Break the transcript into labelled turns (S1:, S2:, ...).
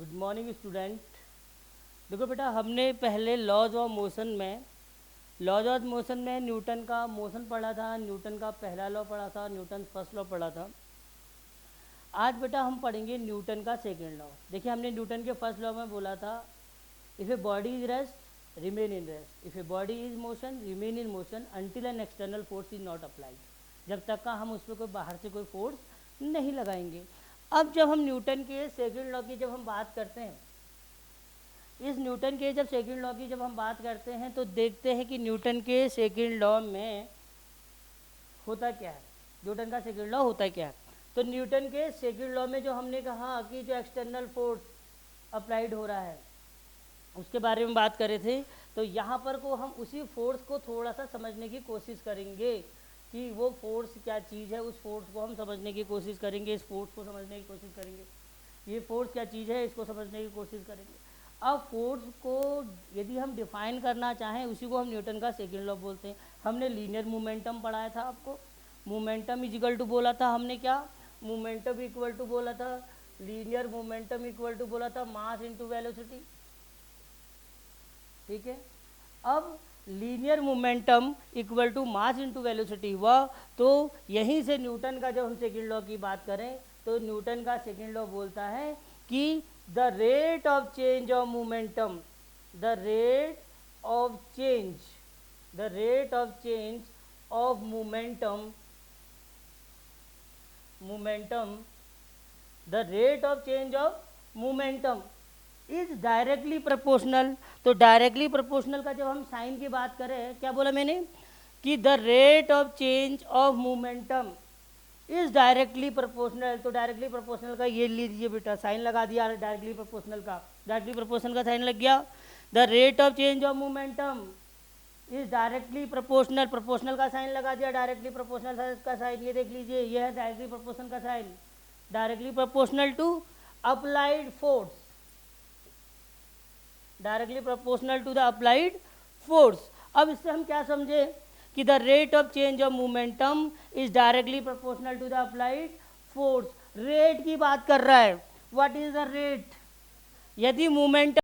S1: Good morning student. देखो बेटा, हमने पहले लॉज ऑफ मोशन में न्यूटन का मोशन पढ़ा था, न्यूटन का पहला लॉ पढ़ा था, न्यूटन फर्स्ट लॉ पढ़ा था। आज बेटा हम पढ़ेंगे न्यूटन का सेकेंड लॉ। देखिए, हमने न्यूटन के फर्स्ट लॉ में बोला था, if a body is rest remain in rest, if a body is motion remain in motion until an external force is not applied. जब तक का हम उस पर कोई बाहर से कोई फोर्स नहीं लगाएंगे। अब जब हम न्यूटन के सेकेंड लॉ की जब हम बात करते हैं, इस न्यूटन के जब सेकेंड लॉ की जब हम बात करते हैं तो देखते हैं कि न्यूटन के सेकेंड लॉ में होता क्या है, न्यूटन का सेकेंड लॉ होता क्या है। तो न्यूटन के सेकेंड लॉ में जो हमने कहा कि जो एक्सटर्नल फोर्स अप्लाइड हो रहा है उसके बारे में बात करे थे, तो यहाँ पर को हम उसी फोर्स को थोड़ा सा समझने की कोशिश करेंगे कि वो फोर्स क्या चीज़ है। उस फोर्स को हम समझने की कोशिश करेंगे, इस फोर्स को समझने की कोशिश करेंगे, ये फोर्स क्या चीज़ है इसको समझने की कोशिश करेंगे। अब फोर्स को यदि हम डिफाइन करना चाहें, उसी को हम न्यूटन का सेकेंड लॉ बोलते हैं। हमने लीनियर मोमेंटम पढ़ाया था आपको, मोमेंटम इज इक्वल टू बोला था हमने, क्या मोमेंटम इक्वल टू बोला था, लीनियर मोमेंटम इक्वल टू बोला था मास इनटू वेलोसिटी। ठीक है, अब linear momentum equal to mass into velocity हुआ, तो यहीं से न्यूटन का जब हम सेकेंड लॉ की बात करें तो न्यूटन का सेकेंड लॉ बोलता है कि the rate of change of momentum, the rate of change of momentum, the rate of change of momentum is directly proportional। तो डायरेक्टली प्रोपोर्शनल का जब हम साइन की बात करें, क्या बोला मैंने कि the rate of change of momentum is directly proportional. तो डायरेक्टली प्रोपोर्शनल का ये लीजिए बेटा, साइन लगा दिया डायरेक्टली प्रोपोर्शनल का, डायरेक्टली प्रोपोर्शनल का साइन लग गया। The rate of change of momentum is directly proportional, proportional का साइन लगा दिया, डायरेक्टली प्रोपोर्शनल का साइन ये देख लीजिए, ये है डायरेक्टली प्रोपोर्शनल का sign, directly proportional to applied force, directly proportional to the applied force. अब इससे हम क्या समझे कि the rate of change of momentum is directly proportional to the applied force. Rate की बात कर रहा है, व्हाट इज द रेट। यदि मोमेंटम